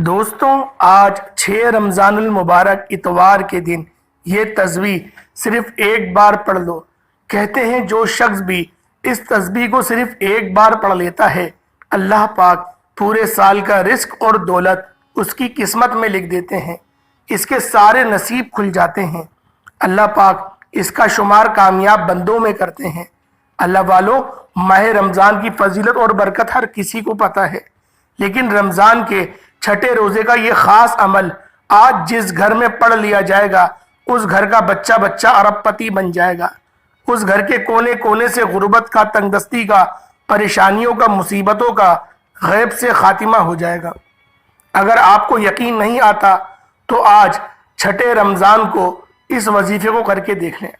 دوستوں، آج 6 رمضان المبارک اتوار کے دن یہ تسبیح صرف ایک بار پڑھ لو۔ کہتے ہیں جو شخص بھی اس تسبیح کو صرف ایک بار پڑھ لیتا ہے، اللہ پاک پورے سال کا رزق اور دولت اس کی قسمت میں لکھ دیتے ہیں، اس کے سارے نصیب کھل جاتے ہیں۔ اللہ پاک اس کا شمار کامیاب بندوں میں کرتے ہیں۔ اللہ والوں، ماہ رمضان کی فضیلت اور برکت ہر کسی کو پتہ ہے، لیکن رمضان کے چھٹے روزے کا یہ خاص عمل آج جس گھر میں پڑھ لیا جائے گا، اس گھر کا بچہ بچہ ارب پتی بن جائے گا۔ اس گھر کے کونے کونے سے غربت کا، تنگ دستی کا، پریشانیوں کا، مصیبتوں کا غیب سے خاتمہ ہو جائے گا۔ اگر آپ کو یقین نہیں آتا تو آج چھٹے رمضان کو اس وظیفے کو کر کے دیکھ لیں۔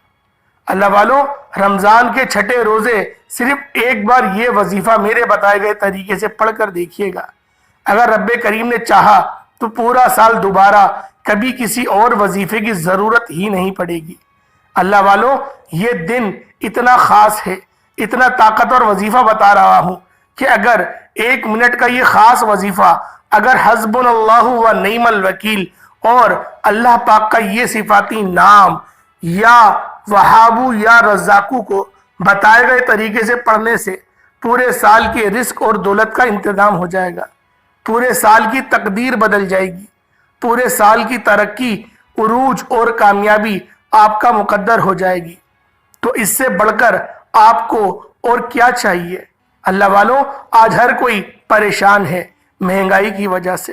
اللہ والوں، رمضان کے چھٹے روزے صرف ایک بار یہ وظیفہ میرے بتائے گئے طریقے سے پڑھ کر دیکھیے گا۔ اگر رب کریم نے چاہا تو پورا سال دوبارہ کبھی کسی اور وظیفے کی ضرورت ہی نہیں پڑے گی۔ اللہ والوں، یہ دن اتنا خاص ہے، اتنا طاقتور وظیفہ بتا رہا ہوں کہ اگر 1 منٹ کا یہ خاص وظیفہ اگر حسبنا اللہ و نعم الوکیل اور اللہ پاک کا یہ صفاتی نام یا وہابو یا رزاقو کو بتائے گئے طریقے سے پڑھنے سے پورے سال کے رزق اور دولت کا انتظام ہو جائے گا، پورے سال کی تقدیر بدل جائے گی، پورے سال کی ترقی، عروج اور کامیابی آپ کا مقدر ہو جائے گی۔ تو اس سے بڑھ کر آپ کو اور کیا چاہیے؟ اللہ والوں، آج ہر کوئی پریشان ہے مہنگائی کی وجہ سے،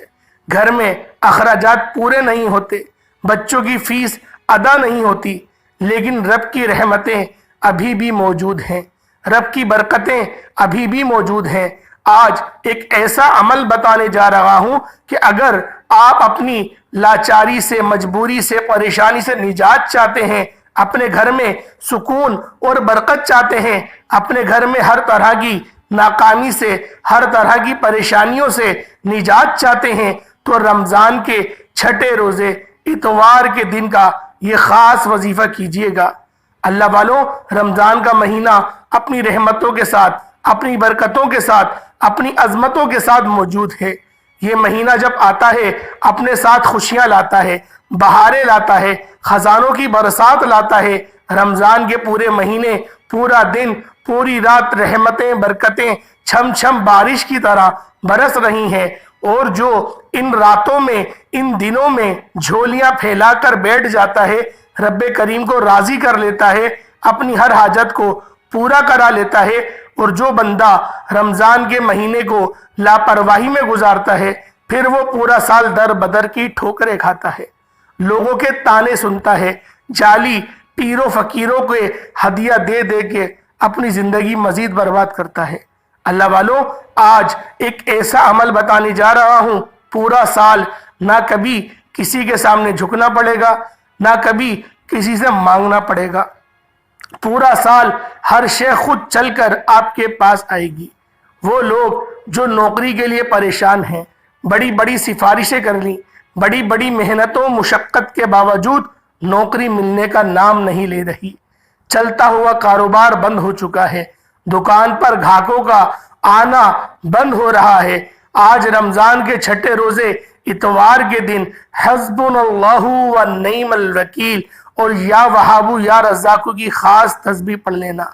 گھر میں اخراجات پورے نہیں ہوتے، بچوں کی فیس ادا نہیں ہوتی، لیکن رب کی رحمتیں ابھی بھی موجود ہیں، رب کی برکتیں ابھی بھی موجود ہیں۔ آج ایک ایسا عمل بتانے جا رہا ہوں کہ اگر آپ اپنی لاچاری سے، مجبوری سے، پریشانی سے نجات چاہتے ہیں، اپنے گھر میں سکون اور برکت چاہتے ہیں، اپنے گھر میں ہر طرح کی ناکامی سے، ہر طرح کی پریشانیوں سے نجات چاہتے ہیں، تو رمضان کے چھٹے روزے اتوار کے دن کا یہ خاص وظیفہ کیجئے گا۔ اللہ والوں، رمضان کا مہینہ اپنی رحمتوں کے ساتھ، اپنی برکتوں کے ساتھ، اپنی عظمتوں کے ساتھ موجود ہے۔ یہ مہینہ جب آتا ہے اپنے ساتھ خوشیاں لاتا ہے، بہاریں لاتا ہے، خزانوں کی برسات لاتا ہے۔ رمضان کے پورے مہینے، پورا دن، پوری رات رحمتیں، برکتیں چھم چھم بارش کی طرح برس رہی ہیں، اور جو ان راتوں میں، ان دنوں میں جھولیاں پھیلا کر بیٹھ جاتا ہے، رب کریم کو راضی کر لیتا ہے، اپنی ہر حاجت کو پورا کرا لیتا ہے۔ اور جو بندہ رمضان کے مہینے کو لاپرواہی میں گزارتا ہے، پھر وہ پورا سال در بدر کی ٹھوکریں کھاتا ہے، لوگوں کے تانے سنتا ہے، جعلی پیروں فقیروں کے ہدیہ دے دے کے اپنی زندگی مزید برباد کرتا ہے۔ اللہ والوں، آج ایک ایسا عمل بتانے جا رہا ہوں، پورا سال نہ کبھی کسی کے سامنے جھکنا پڑے گا، نہ کبھی کسی سے مانگنا پڑے گا، پورا سال ہر شے خود چل کر آپ کے پاس آئے گی۔ وہ لوگ جو نوکری کے لیے پریشان ہیں، بڑی بڑی سفارشیں کر لیں، بڑی بڑی محنتوں مشقت کے باوجود نوکری ملنے کا نام نہیں لے رہی، چلتا ہوا کاروبار بند ہو چکا ہے، دکان پر گاہکوں کا آنا بند ہو رہا ہے، آج رمضان کے چھٹے روزے اتوار کے دن حسبنا اللہ و نعم الوکیل اور یا وہابو یا رزاقو کی خاص تسبیح پڑھ لینا۔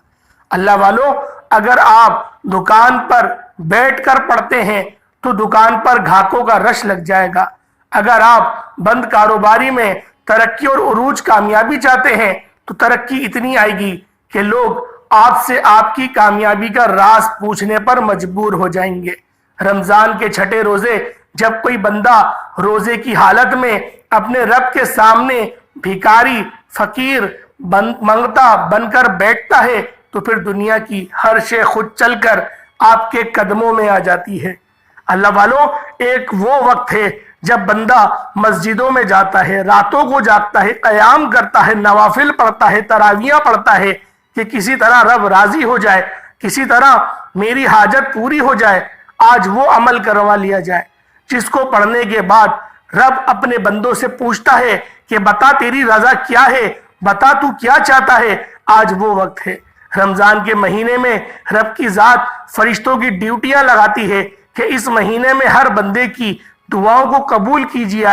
اللہ والوں، اگر آپ دکان پر بیٹھ کر پڑھتے ہیں تو دکان پر گاہکوں کا رش لگ جائے گا۔ اگر آپ بند کاروباری میں ترقی اور عروج کامیابی چاہتے ہیں تو ترقی اتنی آئے گی کہ لوگ آپ سے آپ کی کامیابی کا راز پوچھنے پر مجبور ہو جائیں گے۔ رمضان کے چھٹے روزے جب کوئی بندہ روزے کی حالت میں اپنے رب کے سامنے بھیکاری، فقیر، منگتا بن کر بیٹھتا ہے تو پھر دنیا کی ہر شے خود چل کر آپ کے قدموں میں آ جاتی ہے۔ اللہ والوں، ایک وہ وقت ہے جب بندہ مسجدوں میں جاتا ہے، راتوں کو جاگتا ہے، قیام کرتا ہے، نوافل پڑھتا ہے، تراویحیں پڑھتا ہے کہ کسی طرح رب راضی ہو جائے، کسی طرح میری حاجت پوری ہو جائے۔ آج وہ عمل کروا لیا جائے جس کو پڑھنے کے بعد رب اپنے بندوں سے پوچھتا ہے کہ بتا تیری رضا کیا ہے، بتا تو کیا چاہتا ہے۔ آج وہ وقت ہے۔ رمضان کے مہینے میں رب کی ذات فرشتوں کی ڈیوٹیاں لگاتی ہے کہ اس مہینے میں ہر بندے کی دعاؤں کو قبول کیجیے،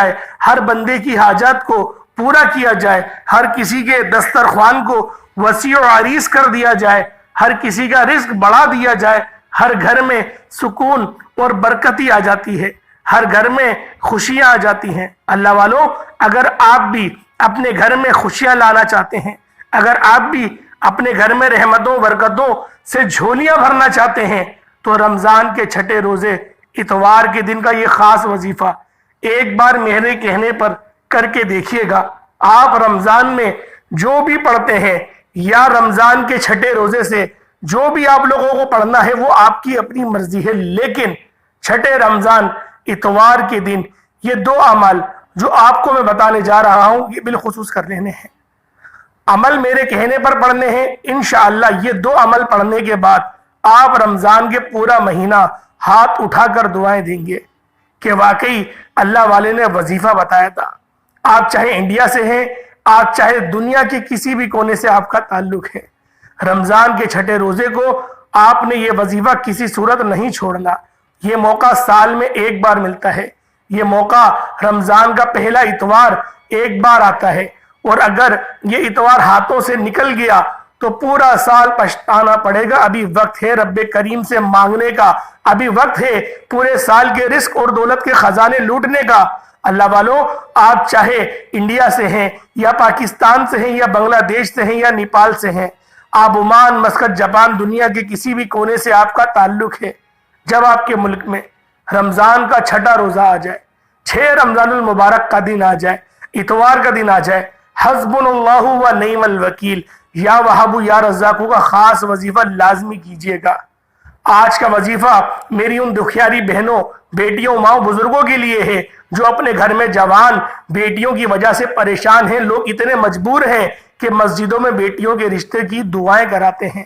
ہر بندے کی حاجات کو پورا کیا جائے، ہر کسی کے دسترخوان کو وسیع و عریض کر دیا جائے، ہر کسی کا رزق بڑھا دیا جائے، ہر گھر میں سکون اور برکتی آ جاتی ہے، ہر گھر میں خوشیاں آ جاتی ہیں۔ اللہ والوں، اگر آپ بھی اپنے گھر میں خوشیاں لانا چاہتے ہیں، اگر آپ بھی اپنے گھر میں رحمتوں برکتوں سے جھولیاں بھرنا چاہتے ہیں، تو رمضان کے چھٹے روزے اتوار کے دن کا یہ خاص وظیفہ ایک بار میرے کہنے پر کر کے دیکھیے گا۔ آپ رمضان میں جو بھی پڑھتے ہیں یا رمضان کے چھٹے روزے سے جو بھی آپ لوگوں کو پڑھنا ہے وہ آپ کی اپنی مرضی ہے، لیکن چھٹے رمضان اتوار کے دن یہ دو اعمال جو آپ کو میں بتانے جا رہا ہوں یہ بالخصوص کر لینے ہیں، عمل میرے کہنے پر پڑھنے ہیں۔ انشاءاللہ یہ دو عمل پڑھنے کے بعد آپ رمضان کے پورا مہینہ ہاتھ اٹھا کر دعائیں دیں گے کہ واقعی اللہ والے نے وظیفہ بتایا تھا۔ آپ چاہے انڈیا سے ہیں، آپ چاہے دنیا کے کسی بھی کونے سے آپ کا تعلق ہے، رمضان کے چھٹے روزے کو آپ نے یہ وظیفہ کسی صورت نہیں چھوڑنا۔ یہ موقع سال میں ایک بار ملتا ہے، یہ موقع رمضان کا پہلا اتوار ایک بار آتا ہے، اور اگر یہ اتوار ہاتھوں سے نکل گیا تو پورا سال پچھتانا پڑے گا۔ ابھی وقت ہے رب کریم سے مانگنے کا، ابھی وقت ہے پورے سال کے رزق اور دولت کے خزانے لوٹنے کا۔ اللہ والوں، آپ چاہے انڈیا سے ہیں یا پاکستان سے ہیں یا بنگلہ دیش سے ہیں یا نیپال سے ہیں، آپ عمان، مسقط، جاپان، دنیا کے کسی بھی کونے سے آپ کا تعلق ہے، جب آپ کے ملک میں رمضان کا چھٹا روزہ آ جائے، 6 رمضان المبارک کا دن آ جائے، اتوار کا دن آ جائے، حسبنا اللہ و نعم الوکیل یا وہاب یا رزاق کا خاص وظیفہ لازمی کیجیے گا۔ آج کا وظیفہ میری ان دکھیاری بہنوں، بیٹیوں، ماؤں، بزرگوں کے لیے ہے جو اپنے گھر میں جوان بیٹیوں کی وجہ سے پریشان ہیں۔ لوگ اتنے مجبور ہیں کہ مسجدوں میں بیٹیوں کے رشتے کی دعائیں کراتے ہیں۔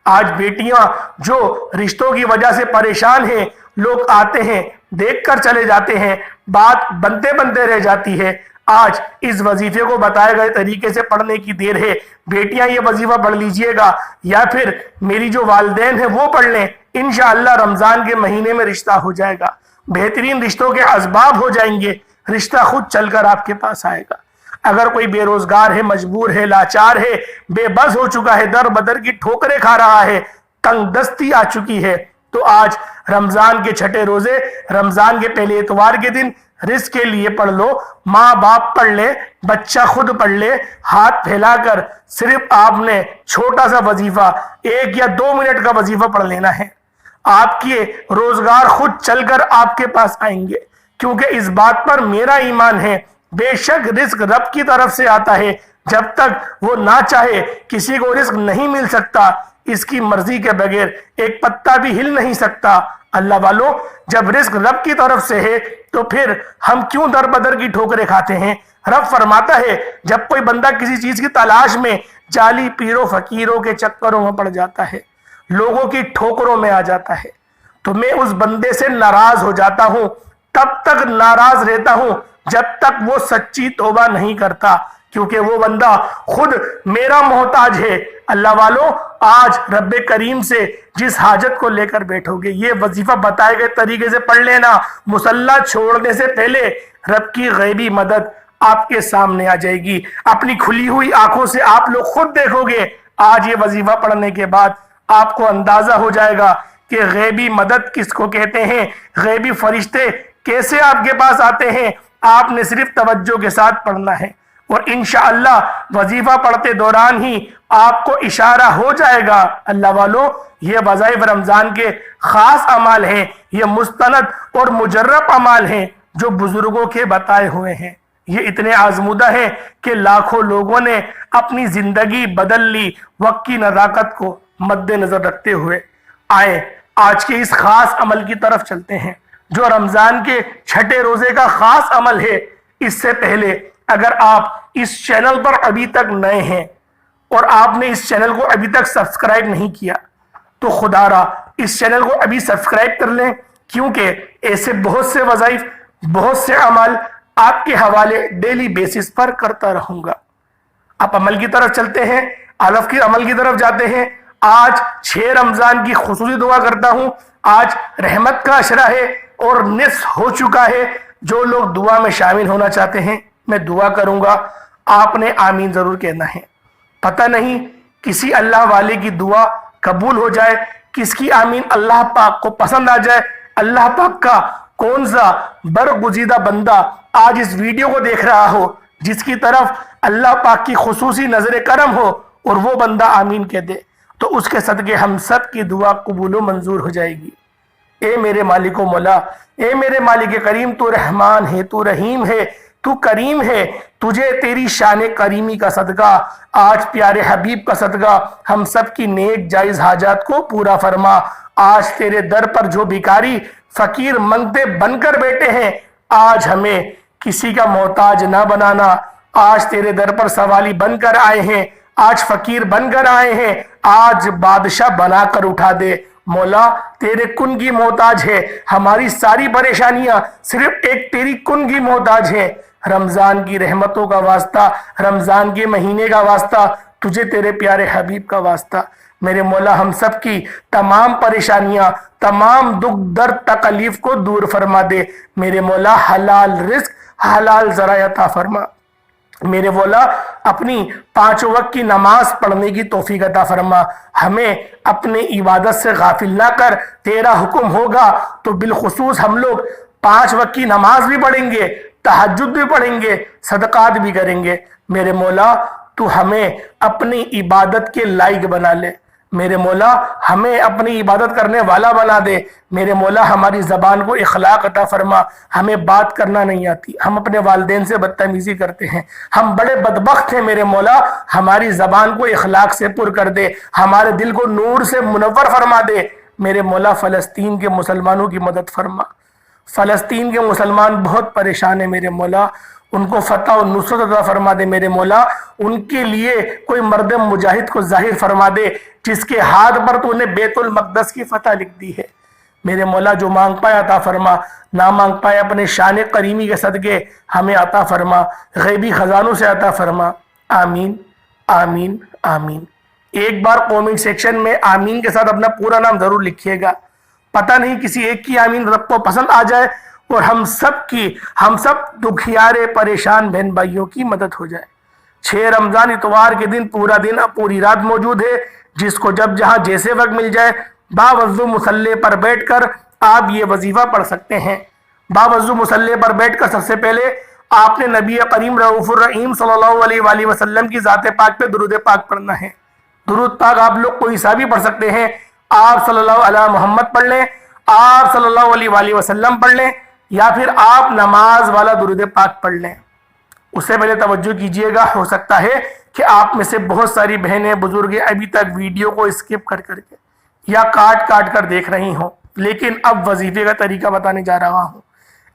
آج بیٹیاں جو رشتوں کی وجہ سے پریشان ہیں، لوگ آتے ہیں، دیکھ کر چلے جاتے ہیں، بات بنتے بنتے رہ جاتی ہے۔ آج اس وظیفے کو بتائے گئے طریقے سے پڑھنے کی دیر ہے۔ بیٹیاں یہ وظیفہ پڑھ لیجئے گا، یا پھر میری جو والدین ہیں وہ پڑھ لیں، انشاءاللہ رمضان کے مہینے میں رشتہ ہو جائے گا، بہترین رشتوں کے اسباب ہو جائیں گے، رشتہ خود چل کر آپ کے پاس آئے گا۔ اگر کوئی بے روزگار ہے، مجبور ہے، لاچار ہے، بے بس ہو چکا ہے، در بدر کی ٹھوکریں کھا رہا ہے، تنگ دستی آ چکی ہے، تو آج رمضان کے چھٹے روزے، رمضان کے پہلے اتوار کے دن رزق کے لیے پڑھ لو۔ ماں باپ پڑھ لے، بچہ خود پڑھ لے، ہاتھ پھیلا کر صرف آپ نے چھوٹا سا وظیفہ 1 یا 2 منٹ کا وظیفہ پڑھ لینا ہے۔ آپ کے روزگار خود چل کر آپ کے پاس آئیں گے، کیونکہ اس بات پر میرا ایمان ہے، بے شک رزق رب کی طرف سے آتا ہے، جب تک وہ نہ چاہے کسی کو رزق نہیں مل سکتا، اس کی مرضی کے بغیر ایک پتا بھی ہل نہیں سکتا۔ اللہ والوں، جب رزق رب کی طرف سے ہے تو پھر ہم کیوں در بدر کی ٹھوکریں کھاتے ہیں؟ رب فرماتا ہے جب کوئی بندہ کسی چیز کی تلاش میں جعلی پیروں فقیروں کے چکروں میں پڑ جاتا ہے، لوگوں کی ٹھوکروں میں آ جاتا ہے، تو میں اس بندے سے ناراض ہو جاتا ہوں، تب تک ناراض رہتا ہوں جب تک وہ سچی توبہ نہیں کرتا، کیونکہ وہ بندہ خود میرا محتاج ہے۔ اللہ والوں، آج رب کریم سے جس حاجت کو لے کر بیٹھو گے، یہ وظیفہ بتائے گئے طریقے سے پڑھ لینا، مصلی چھوڑنے سے پہلے رب کی غیبی مدد آپ کے سامنے آ جائے گی، اپنی کھلی ہوئی آنکھوں سے آپ لوگ خود دیکھو گے۔ آج یہ وظیفہ پڑھنے کے بعد آپ کو اندازہ ہو جائے گا کہ غیبی مدد کس کو کہتے ہیں، غیبی فرشتے کیسے آپ کے پاس آتے ہیں۔ آپ نے صرف توجہ کے ساتھ پڑھنا ہے، اور انشاءاللہ وظیفہ پڑھتے دوران ہی آپ کو اشارہ ہو جائے گا۔ اللہ والوں، یہ وظائف رمضان کے خاص اعمال ہیں، یہ مستند اور مجرب اعمال ہیں جو بزرگوں کے بتائے ہوئے ہیں۔ یہ اتنے آزمودہ ہیں کہ لاکھوں لوگوں نے اپنی زندگی بدل لی وقت کی نزاکت کو مد نظر رکھتے ہوئے۔ آئے آج کے اس خاص عمل کی طرف چلتے ہیں جو رمضان کے چھٹے روزے کا خاص عمل ہے۔ اس سے پہلے اگر آپ اس چینل پر ابھی تک نئے ہیں اور آپ نے اس چینل کو ابھی تک سبسکرائب نہیں کیا تو خدا را اس چینل کو ابھی سبسکرائب کر لیں، کیونکہ ایسے بہت سے وظائف، بہت سے عمل آپ کے حوالے ڈیلی بیسس پر کرتا رہوں گا۔ آپ عمل کی طرف چلتے ہیں، الف کی عمل کی طرف جاتے ہیں۔ آج 6 رمضان کی خصوصی دعا کرتا ہوں۔ آج رحمت کا عشرہ ہے اور نصف ہو چکا ہے۔ جو لوگ دعا میں شامل ہونا چاہتے ہیں میں دعا کروں گا، آپ نے آمین ضرور کہنا ہے۔ پتہ نہیں کسی اللہ والے کی دعا قبول ہو جائے، کس کی آمین اللہ پاک کو پسند آ جائے۔ اللہ پاک کا کون سا برگزیدہ بندہ آج اس ویڈیو کو دیکھ رہا ہو جس کی طرف اللہ پاک کی خصوصی نظر کرم ہو اور وہ بندہ آمین کہہ دے تو اس کے صدقے ہم سب کی دعا قبول و منظور ہو جائے گی۔ اے میرے مالک و مولا، اے میرے مالک کریم، تو رحمان ہے، تو رحیم ہے، تو کریم ہے، تجھے تیری شان کریمی کا صدقہ، آج پیارے حبیب کا صدقہ ہم سب کی نیک جائز حاجات کو پورا فرما۔ آج تیرے در پر جو بھکاری فقیر منگتے بن کر بیٹھے ہیں، آج ہمیں کسی کا محتاج نہ بنانا۔ آج تیرے در پر سوالی بن کر آئے ہیں، آج فقیر بن کر آئے ہیں، آج بادشاہ بنا کر اٹھا دے۔ مولا تیرے کن کی محتاج ہے، ہماری ساری پریشانیاں صرف ایک تیری کن کی محتاج ہے۔ رمضان کی رحمتوں کا واسطہ، رمضان کے مہینے کا واسطہ، تجھے تیرے پیارے حبیب کا واسطہ، میرے مولا ہم سب کی تمام پریشانیاں، تمام دکھ درد تکلیف کو دور فرما دے۔ میرے مولا حلال رزق، حلال ذرائع عطا فرما۔ میرے مولا اپنی 5 وقت کی نماز پڑھنے کی توفیق عطا فرما۔ ہمیں اپنے عبادت سے غافل نہ کر، تیرا حکم ہوگا تو بالخصوص ہم لوگ 5 وقت کی نماز بھی پڑھیں گے، تہجد بھی پڑھیں گے، صدقات بھی کریں گے۔ میرے مولا تو ہمیں اپنی عبادت کے لائق بنا لے۔ میرے مولا ہمیں اپنی عبادت کرنے والا بنا دے۔ میرے مولا ہماری زبان کو اخلاق عطا فرما۔ ہمیں بات کرنا نہیں آتی، ہم اپنے والدین سے بدتمیزی کرتے ہیں، ہم بڑے بدبخت ہیں۔ میرے مولا ہماری زبان کو اخلاق سے پر کر دے، ہمارے دل کو نور سے منور فرما دے۔ میرے مولا فلسطین کے مسلمانوں کی مدد فرما۔ فلسطین کے مسلمان بہت پریشان ہیں میرے مولا، ان کو فتح و نصرت عطا فرما دے۔ میرے مولا ان کے لیے کوئی مرد مجاہد کو ظاہر فرما دے جس کے ہاتھ پر تو نے بیت المقدس کی فتح لکھ دی ہے۔ میرے مولا جو مانگ پائے عطا فرما، نہ مانگ پائے اپنے شان کریمی کے صدقے ہمیں عطا فرما، غیبی خزانوں سے عطا فرما۔ آمین آمین آمین۔ ایک بار کومنٹ سیکشن میں آمین کے ساتھ اپنا پورا نام ضرور لکھیے گا۔ پتہ نہیں کسی ایک کی آمین رب کو پسند آ جائے اور ہم سب دکھیارے پریشان بہن بھائیوں کی مدد ہو جائے۔ 6 رمضان اتوار کے دن پورا دن پوری رات موجود ہے، جس کو جب جہاں جیسے وقت مل جائے باوضو مصلی پر بیٹھ کر آپ یہ وظیفہ پڑھ سکتے ہیں۔ باوضو مصلی پر بیٹھ کر سب سے پہلے آپ نے نبی کریم رؤوف الرحیم صلی اللہ علیہ وآلہ وسلم کی ذات پاک پہ درود پاک پڑھنا ہے۔ درود پاک آپ لوگ کوئی سا بھی پڑھ سکتے ہیں، آپ صلی اللہ علیہ محمد پڑھ لیں، آپ صلی اللہ علیہ وآلہ وسلم پڑھ لیں، یا پھر آپ نماز والا درود پاک پڑھ لیں۔ اس سے پہلے توجہ کیجئے گا، ہو سکتا ہے کہ آپ میں سے بہت ساری بہنیں بزرگ ابھی تک ویڈیو کو اسکپ کر کے یا کاٹ کر دیکھ رہی ہوں، لیکن اب وظیفے کا طریقہ بتانے جا رہا ہوں۔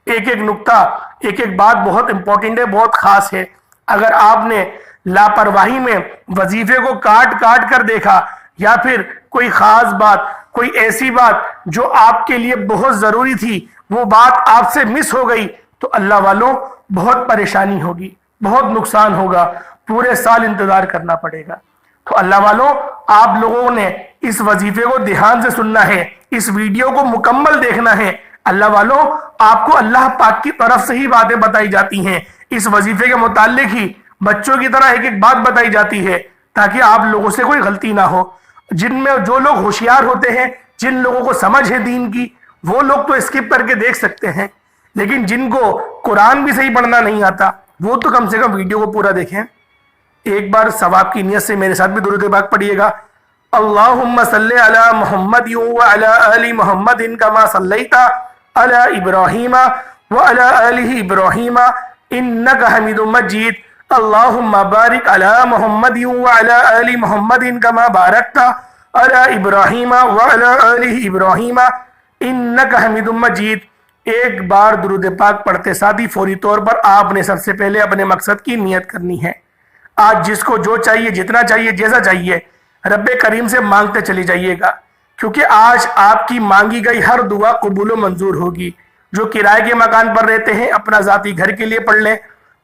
ایک نقطہ، ایک بات بہت امپورٹنٹ ہے، بہت خاص ہے۔ اگر آپ نے لاپرواہی میں وظیفے کو کاٹ کر دیکھا یا پھر کوئی خاص بات، کوئی ایسی بات جو آپ کے لیے بہت ضروری تھی، وہ بات آپ سے مس ہو گئی تو اللہ والوں بہت پریشانی ہوگی، بہت نقصان ہوگا، پورے سال انتظار کرنا پڑے گا۔ تو اللہ والوں آپ لوگوں نے اس وظیفے کو دھیان سے سننا ہے، اس ویڈیو کو مکمل دیکھنا ہے۔ اللہ والوں آپ کو اللہ پاک کی طرف سے ہی باتیں بتائی جاتی ہیں، اس وظیفے کے متعلق ہی بچوں کی طرح ایک بات بتائی جاتی ہے تاکہ آپ لوگوں سے کوئی غلطی نہ ہو۔ جن میں جو لوگ ہوشیار ہوتے ہیں، جن لوگوں کو سمجھ ہے دین کی، وہ لوگ تو اسکپ کر کے دیکھ سکتے ہیں، لیکن جن کو قرآن بھی صحیح پڑھنا نہیں آتا وہ تو کم سے کم ویڈیو کو پورا دیکھیں۔ ایک بار ثواب کی نیت سے میرے ساتھ بھی درود پاک پڑھیے گا۔ اللہم صلی علی محمد وعلی آل محمد کما صلیت علی ابراہیم وعلی آل ابراہیم انک حمید مجید۔ اللہم بارک علی محمد وعلی آل محمد کما بارکت علی ابراہیم وعلی آل ابراہیم انک حمید مجید۔ ایک بار درود پاک پڑھتے ساتھ ہی فوری طور پر آپ نے سب سے پہلے اپنے مقصد کی نیت کرنی ہے۔ آج جس کو جو چاہیے، جتنا چاہیے، جیسا چاہیے، رب کریم سے مانگتے چلی جائیے گا، کیونکہ آج آپ کی مانگی گئی ہر دعا قبول و منظور ہوگی۔ جو کرائے کے مکان پر رہتے ہیں اپنا ذاتی گھر کے لیے پڑھ لیں،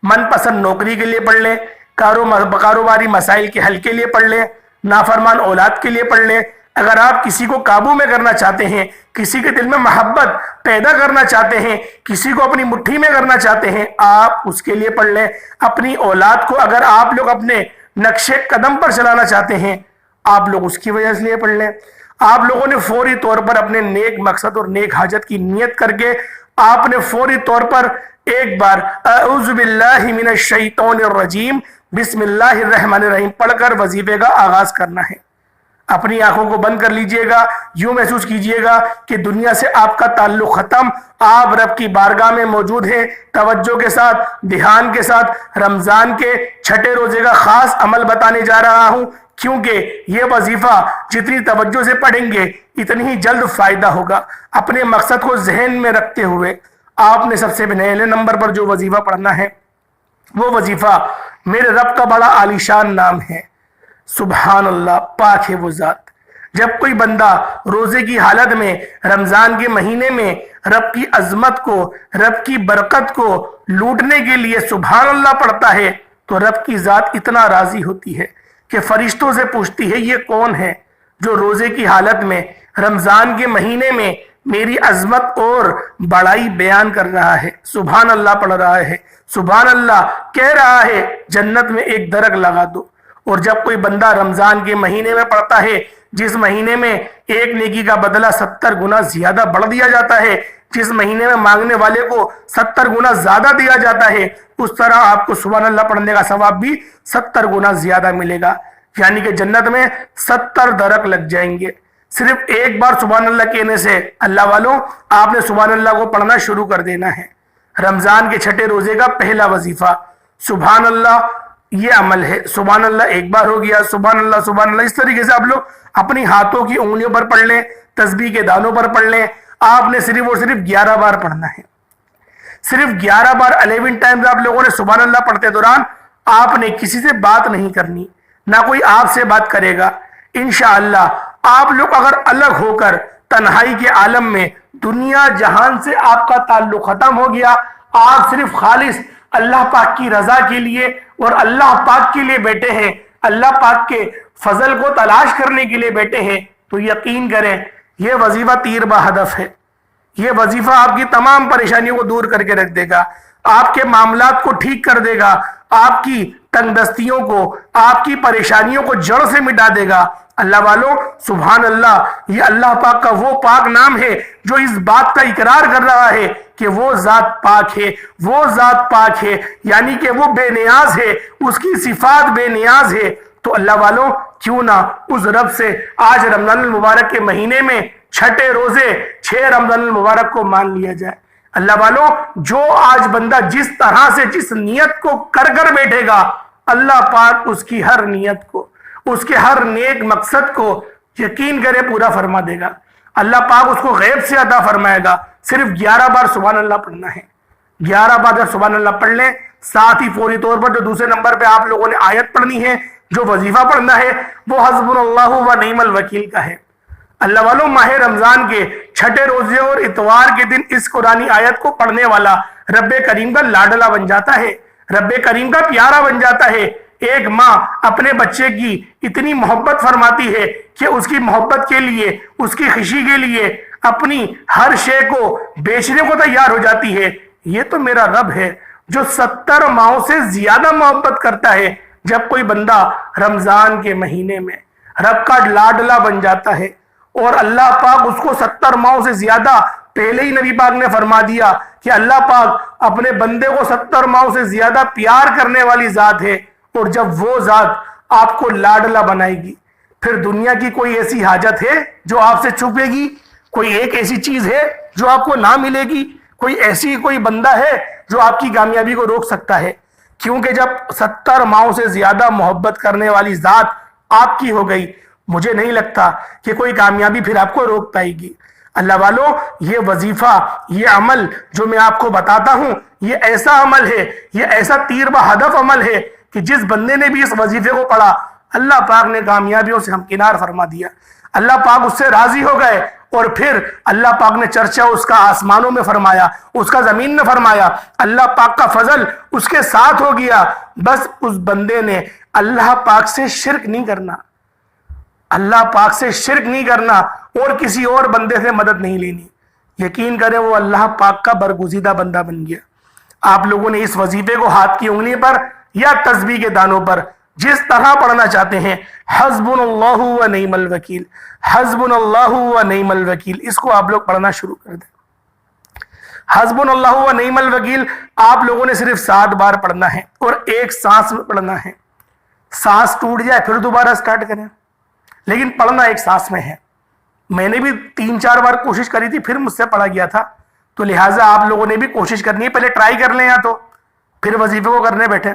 من پسند نوکری کے لیے پڑھ لیں، کاروباری مسائل کے حل کے لیے پڑھ لیں، نافرمان اولاد کے لیے پڑھ لیں، اگر آپ کسی کو قابو میں کرنا چاہتے ہیں، کسی کے دل میں محبت پیدا کرنا چاہتے ہیں، کسی کو اپنی مٹھی میں کرنا چاہتے ہیں، آپ اس کے لیے پڑھ لیں۔ اپنی اولاد کو اگر آپ لوگ اپنے نقش قدم پر چلانا چاہتے ہیں، آپ لوگ اس کی وجہ سے لیے پڑھ لیں۔ آپ لوگوں نے فوری طور پر اپنے نیک مقصد اور نیک حاجت کی نیت کر کے آپ نے فوری طور پر ایک بار اعوذ باللہ من الشیطان الرجیم بسم اللہ الرحمن الرحیم پڑھ کر وظیفے کا آغاز کرنا ہے۔ اپنی آنکھوں کو بند کر لیجئے گا، یوں محسوس کیجئے گا کہ دنیا سے آپ کا تعلق ختم، آپ رب کی بارگاہ میں موجود ہیں۔ توجہ کے ساتھ، دھیان کے ساتھ رمضان کے چھٹے روزے کا خاص عمل بتانے جا رہا ہوں، کیونکہ یہ وظیفہ جتنی توجہ سے پڑھیں گے اتنی ہی جلد فائدہ ہوگا۔ اپنے مقصد کو ذہن میں رکھتے ہوئے آپ نے سب سے پہلے نمبر پر جو وظیفہ پڑھنا ہے وہ وظیفہ میرے رب کا بڑا عالیشان نام ہے، سبحان اللہ، پاک ہے وہ ذات۔ جب کوئی بندہ روزے کی حالت میں رمضان کے مہینے میں رب کی عظمت کو، رب کی برکت کو لوٹنے کے لیے سبحان اللہ پڑھتا ہے تو رب کی ذات اتنا راضی ہوتی ہے کہ فرشتوں سے پوچھتی ہے یہ کون ہے جو روزے کی حالت میں رمضان کے مہینے میں میری عظمت اور بڑائی بیان کر رہا ہے، سبحان اللہ پڑھ رہا ہے، سبحان اللہ کہہ رہا ہے، جنت میں ایک درخت لگا دو۔ اور جب کوئی بندہ رمضان کے مہینے میں پڑھتا ہے، جس مہینے میں ایک نیکی کا بدلہ 70 گنا زیادہ بڑھ دیا جاتا ہے، جس مہینے میں مانگنے والے کو 70 گنا زیادہ دیا جاتا ہے، اس طرح آپ کو سبحان اللہ پڑھنے کا ثواب بھی 70 گنا زیادہ ملے گا، یعنی کہ جنت میں 70 درخت لگ جائیں گے۔ صرف ایک بار سبحان اللہ کہنے سے اللہ والوں آپ نے سبحان اللہ کو پڑھنا شروع کر دینا ہے۔ رمضان کے چھٹے روزے کا پہلا وظیفہ سبحان اللہ، یہ عمل ہے۔ سبحان اللہ ایک بار ہو گیا، سبحان اللہ اس طریقے سے آپ لوگ اپنی ہاتھوں کی انگلیوں پر پڑھ لیں، تسبیح کے دانوں پر پڑھ لیں۔ آپ نے صرف اور صرف 11 بار پڑھنا ہے، صرف 11 بار 11 ٹائمز آپ لوگوں نے سبحان اللہ پڑھتے دوران آپ نے کسی سے بات نہیں کرنی، نہ کوئی آپ سے بات کرے گا۔ انشاءاللہ آپ لوگ اگر الگ ہو کر تنہائی کے عالم میں دنیا جہان سے آپ کا تعلق ختم ہو گیا، آپ صرف خالص اللہ پاک کی رضا کے لیے اور اللہ پاک کے لیے بیٹھے ہیں، اللہ پاک کے فضل کو تلاش کرنے کے لیے بیٹھے ہیں، تو یقین کریں یہ وظیفہ تیر بہ ہدف ہے۔ یہ وظیفہ آپ کی تمام پریشانیوں کو دور کر کے رکھ دے گا، آپ کے معاملات کو ٹھیک کر دے گا، آپ کی تنگ دستیوں کو، آپ کی پریشانیوں کو جڑ سے مٹا دے گا۔ اللہ والوں سبحان اللہ، یہ اللہ پاک کا وہ پاک نام ہے جو اس بات کا اقرار کر رہا ہے کہ وہ ذات پاک ہے، وہ ذات پاک ہے، یعنی کہ وہ بے نیاز ہے، اس کی صفات بے نیاز ہے۔ تو اللہ والوں کیوں نہ اس رب سے آج رمضان المبارک کے مہینے میں چھٹے روزے 6 رمضان المبارک کو مان لیا جائے۔ اللہ والوں جو آج بندہ جس طرح سے جس نیت کو کر کر بیٹھے گا، اللہ پاک اس کی ہر نیت کو، اس کے ہر نیک مقصد کو یقین کرے پورا فرما دے گا۔ اللہ پاک اس کو غیب سے عطا فرمائے گا۔ صرف 11 بار سبحان اللہ پڑھنا ہے۔ 11 بار جب سبحان اللہ پڑھ لیں، ساتھ ہی فوری طور پر جو دوسرے نمبر پہ آپ لوگوں نے آیت پڑھنی ہے، جو وظیفہ پڑھنا ہے، وہ حسبنا اللہ و نعم الوکیل کا ہے۔ اللہ والوں ماہ رمضان کے چھٹے روزے اور اتوار کے دن اس قرآنی آیت کو پڑھنے والا رب کریم کا لاڈلا بن جاتا ہے، رب کریم کا پیارا بن جاتا ہے۔ ایک ماں اپنے بچے کی اتنی محبت فرماتی ہے کہ اس کی محبت کے لیے، اس کی خوشی کے لیے اپنی ہر شے کو بیچنے کو تیار ہو جاتی ہے۔ یہ تو میرا رب ہے جو 70 ماہوں سے زیادہ محبت کرتا ہے۔ جب کوئی بندہ رمضان کے مہینے میں رب کا لاڈلا بن جاتا ہے اور اللہ پاک اس کو 70 ماہوں سے زیادہ، پہلے ہی نبی پاک نے فرما دیا کہ اللہ پاک اپنے بندے کو 70 ماہوں سے زیادہ پیار کرنے والی ذات ہے، اور جب وہ ذات آپ کو لاڈلا بنائے گی، پھر دنیا کی کوئی ایسی حاجت ہے جو آپ سے چھپے گی؟ کوئی ایک ایسی چیز ہے جو آپ کو نہ ملے گی؟ کوئی بندہ ہے جو آپ کی کامیابی کو روک سکتا ہے؟ کیونکہ جب 70 ماہوں سے زیادہ محبت کرنے والی ذات آپ کی ہو گئی، مجھے نہیں لگتا کہ کوئی کامیابی پھر آپ کو روک پائے گی۔ اللہ والوں یہ وظیفہ، یہ عمل جو میں آپ کو بتاتا ہوں، یہ ایسا عمل ہے، یہ ایسا تیر بہ ہدف عمل ہے کہ جس بندے نے بھی اس وظیفے کو پڑھا، اللہ پاک نے کامیابیوں سے ہمکنار فرما دیا، اللہ پاک اس سے راضی ہو گئے، اور پھر اللہ پاک نے چرچا اس کا آسمانوں میں فرمایا، اس کا زمین میں فرمایا، اللہ پاک کا فضل اس کے ساتھ ہو گیا۔ بس اس بندے نے اللہ پاک سے شرک نہیں کرنا، اللہ پاک سے شرک نہیں کرنا اور کسی اور بندے سے مدد نہیں لینی. یقین کریں وہ اللہ پاک کا برگزیدہ بندہ بن گیا. آپ لوگوں نے اس وظیفے کو ہاتھ کی انگلی پر یا تسبیح کے دانوں پر جس طرح پڑھنا چاہتے ہیں، حسبنا اللہ و نعم الوکیل، حسبنا اللہ و نعم الوکیل، اس کو آپ لوگ پڑھنا شروع کر دیں. حسبنا اللہ و نعم الوکیل آپ لوگوں نے صرف 7 بار پڑھنا ہے اور ایک سانس میں پڑھنا ہے. سانس ٹوٹ جائے پھر دوبارہ سٹارٹ کریں، لیکن پڑھنا ایک سانس میں ہے. میں نے بھی 3-4 بار کوشش کری تھی، پھر مجھ سے پڑھا گیا تھا، تو لہٰذا آپ لوگوں نے بھی کوشش کرنی ہے. پہلے ٹرائی کر لیں یا تو پھر وظیفے کو کرنے بیٹھے.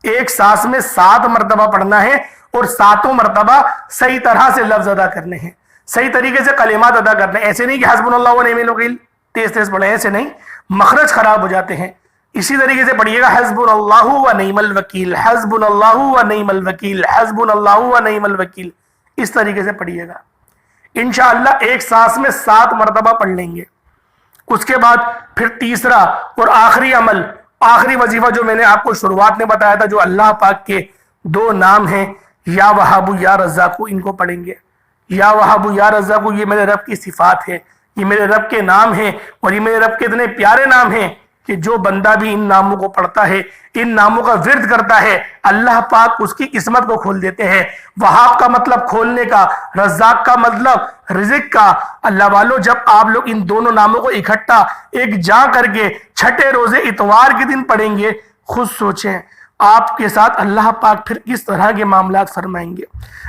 ایک سانس میں 7 مرتبہ پڑھنا ہے اور 7 مرتبہ صحیح طرح سے لفظ ادا کرنے ہیں، صحیح طریقے سے کلمات ادا کرنے ہیں. ایسے نہیں کہ حسبنا اللہ و نعم الوکیل تیز تیز پڑھیں، ایسے نہیں، مخرج خراب ہو جاتے ہیں. اسی طریقے سے پڑھیے گا حسبنا اللہ و نعم الوکیل، حسبنا اللہ و نعم الوکیل، حسبنا اللہ و نعم الوکیل، اس طریقے سے پڑھیے گا. انشاءاللہ ایک سانس میں 7 مرتبہ پڑھ لیں گے. اس کے بعد پھر تیسرا اور آخری عمل، آخری وظیفہ جو میں نے آپ کو شروعات میں بتایا تھا، جو اللہ پاک کے 2 نام ہیں، یا وہاب یا رزاق، ان کو پڑھیں گے. یا وہاب یا رزاق یہ میرے رب کی صفات ہے، یہ میرے رب کے نام ہیں، اور یہ میرے رب کے اتنے پیارے نام ہیں کہ جو بندہ بھی ان ناموں کو پڑھتا ہے، ان ناموں کا ورد کرتا ہے، اللہ پاک اس کی قسمت کو کھول دیتے ہیں. وہاب کا مطلب کھولنے کا، رزاق کا مطلب رزق کا. اللہ والو جب آپ لوگ ان دونوں ناموں کو اکٹھا ایک جا کر کے چھٹے روزے اتوار کے دن پڑھیں گے، خود سوچیں آپ کے ساتھ اللہ پاک پھر کس طرح کے معاملات فرمائیں گے.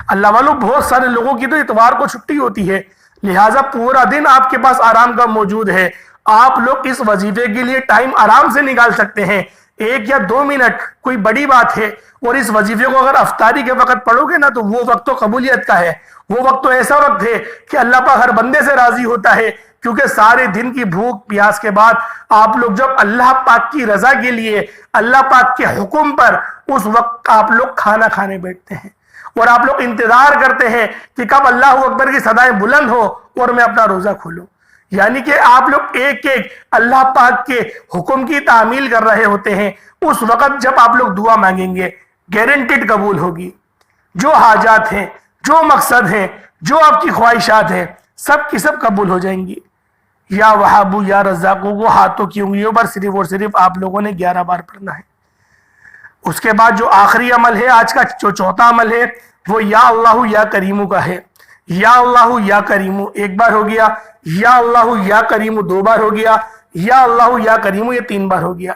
اللہ والو بہت سارے لوگوں کی تو اتوار کو چھٹی ہوتی ہے، لہٰذا پورا دن آپ کے پاس آرام کا موجود ہے. آپ لوگ اس وظیفے کے لیے ٹائم آرام سے نکال سکتے ہیں، 1 یا 2 منٹ کوئی بڑی بات ہے. اور اس وظیفے کو اگر افطاری کے وقت پڑھو گے نا تو وہ وقت تو قبولیت کا ہے، وہ وقت تو ایسا وقت ہے کہ اللہ پاک ہر بندے سے راضی ہوتا ہے. کیونکہ سارے دن کی بھوک پیاس کے بعد آپ لوگ جب اللہ پاک کی رضا کے لیے، اللہ پاک کے حکم پر، اس وقت آپ لوگ کھانا کھانے بیٹھتے ہیں اور آپ لوگ انتظار کرتے ہیں کہ کب اللہ اکبر کی صدائیں بلند ہو اور میں اپنا روزہ کھولوں. یعنی کہ آپ لوگ ایک ایک اللہ پاک کے حکم کی تعمیل کر رہے ہوتے ہیں. اس وقت جب آپ لوگ دعا مانگیں گے گارنٹیڈ قبول ہوگی. جو حاجات ہیں، جو مقصد ہیں، جو آپ کی خواہشات ہیں، سب کی سب قبول ہو جائیں گی. یا وہاب یا رزاق کو ہاتھوں کی انگلیوں پر صرف اور صرف آپ لوگوں نے 11 بار پڑھنا ہے. اس کے بعد جو آخری عمل ہے، آج کا جو چوتھا عمل ہے، وہ یا اللہ یا کریمو کا ہے. یا اللہ یا کریمو 1 بار ہو گیا، یا اللہ یا کریمو 2 بار ہو گیا، یا اللہ یا کریمو یہ 3 بار ہو گیا.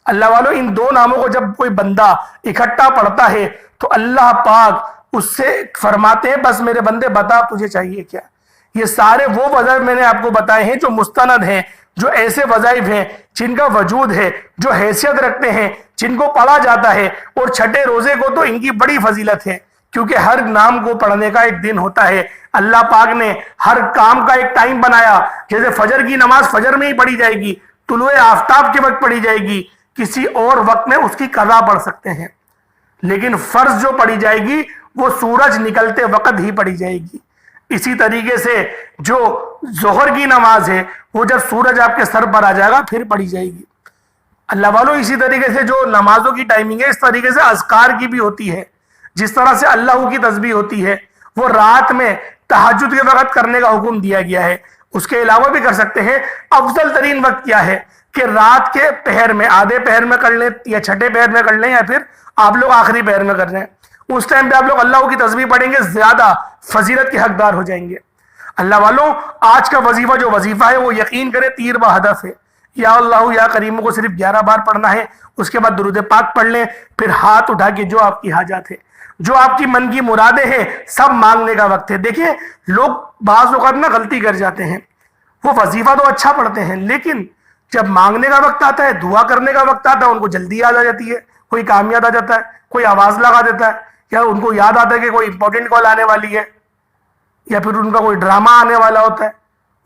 اللہ والوں ان 2 ناموں کو جب کوئی بندہ اکٹھا پڑھتا ہے تو اللہ پاک اس سے فرماتے ہیں بس میرے بندے بتا تجھے چاہیے کیا. یہ سارے وہ وظائف میں نے آپ کو بتائے ہیں جو مستند ہیں، جو ایسے وظائف ہیں جن کا وجود ہے، جو حیثیت رکھتے ہیں، جن کو پڑھا جاتا ہے. اور چھٹے روزے کو تو ان کی بڑی فضیلت ہے، کیونکہ ہر نام کو پڑھنے کا ایک دن ہوتا ہے. اللہ پاک نے ہر کام کا ایک ٹائم بنایا. جیسے فجر کی نماز فجر میں ہی پڑھی جائے گی، طلوع آفتاب کے وقت پڑھی جائے گی، کسی اور وقت میں اس کی قضا پڑھ سکتے ہیں، لیکن فرض جو پڑھی جائے گی وہ سورج نکلتے وقت ہی پڑھی جائے گی. اسی طریقے سے جو ظہر کی نماز ہے وہ جب سورج آپ کے سر پر آ جائے گا پھر پڑھی جائے گی. اللہ والوں اسی طریقے سے جو نمازوں کی ٹائمنگ ہے، اس طریقے سے اذکار کی بھی ہوتی ہے. جس طرح سے اللہ کی تسبیح ہوتی ہے وہ رات میں تہجد کے وقت کرنے کا حکم دیا گیا ہے، اس کے علاوہ بھی کر سکتے ہیں. افضل ترین وقت کیا ہے کہ رات کے پہر میں، آدھے پہر میں کر لیں یا چھٹے پہر میں کر لیں یا پھر آپ لوگ آخری پہر میں کر لیں. اس ٹائم پہ آپ لوگ اللہ کی تسبیح پڑھیں گے، زیادہ فضیلت کے حقدار ہو جائیں گے. اللہ والوں آج کا وظیفہ جو وظیفہ ہے وہ یقین کرے تیر بہ ہدف ہے. یا اللہ یا کریم کو صرف 11 بار پڑھنا ہے. اس کے بعد درود پاک پڑھ لیں، پھر ہاتھ اٹھا کے جو آپ کی حاجات ہے، جو آپ کی من کی مرادیں ہیں، سب مانگنے کا وقت ہے. دیکھیں لوگ بعض اوقات نا غلطی کر جاتے ہیں، وہ وظیفہ تو اچھا پڑھتے ہیں لیکن جب مانگنے کا وقت آتا ہے، دعا کرنے کا وقت آتا ہے، ان کو جلدی یاد آ جاتی ہے، کوئی کام یاد آ جاتا ہے، کوئی آواز لگا دیتا ہے، یا ان کو یاد آتا ہے کہ کوئی امپورٹنٹ کال آنے والی ہے، یا پھر ان کا کوئی ڈرامہ آنے والا ہوتا ہے،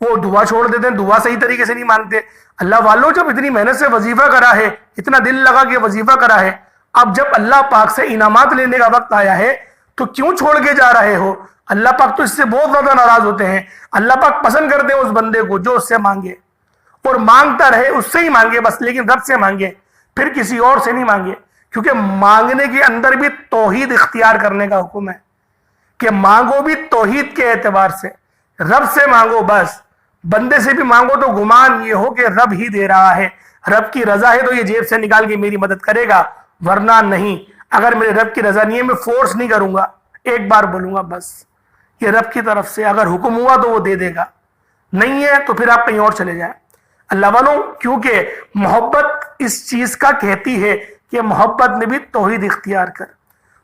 وہ دعا چھوڑ دیتے ہیں، دعا صحیح طریقے سے نہیں مانگتے. اللہ والوں جب اتنی محنت سے وظیفہ کرا ہے، اتنا دل لگا کے وظیفہ کرا ہے، اب جب اللہ پاک سے انعامات لینے کا وقت آیا ہے تو کیوں چھوڑ کے جا رہے ہو؟ اللہ پاک تو اس سے بہت زیادہ ناراض ہوتے ہیں. اللہ پاک پسند کرتے ہیں اس بندے کو جو اس سے مانگے، اور مانگتا رہے، اس سے ہی مانگے بس، لیکن رب سے مانگے، پھر کسی اور سے نہیں مانگے. کیونکہ مانگنے کے اندر بھی توحید اختیار کرنے کا حکم ہے. کہ مانگو بھی توحید کے اعتبار سے، رب سے مانگو بس، بندے سے بھی مانگو تو گمان یہ ہو کہ رب ہی دے رہا ہے، رب کی رضا ہے تو یہ جیب سے نکال کے میری مدد کرے گا، ورنہ نہیں۔ اگر میرے رب کی رضا نہیں ہے میں فورس نہیں کروں گا، ایک بار بولوں گا بس، یہ رب کی طرف سے اگر حکم ہوا تو وہ دے دے گا، نہیں ہے تو پھر آپ کہیں اور چلے جائیں۔ اللہ والوں، کیونکہ محبت اس چیز کا کہتی ہے کہ محبت میں بھی توحید اختیار کر۔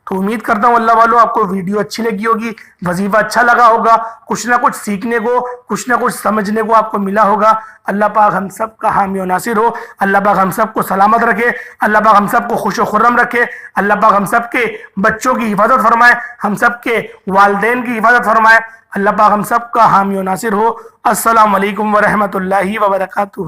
تو امید کرتا ہوں اللہ والوں آپ کو ویڈیو اچھی لگی ہوگی، وظیفہ اچھا لگا ہوگا، کچھ نہ کچھ سیکھنے کو، کچھ نہ کچھ سمجھنے کو آپ کو ملا ہوگا۔ اللہ پاک ہم سب کا حامی و ناصر ہو، اللہ پاک ہم سب کو سلامت رکھے، اللہ پاک ہم سب کو خوش و خرم رکھے، اللہ پاک ہم سب کے بچوں کی حفاظت فرمائے، ہم سب کے والدین کی حفاظت فرمائے، اللہ پاک ہم سب کا حامی و ناصر ہو۔ السلام علیکم ورحمۃ اللہ وبرکاتہ۔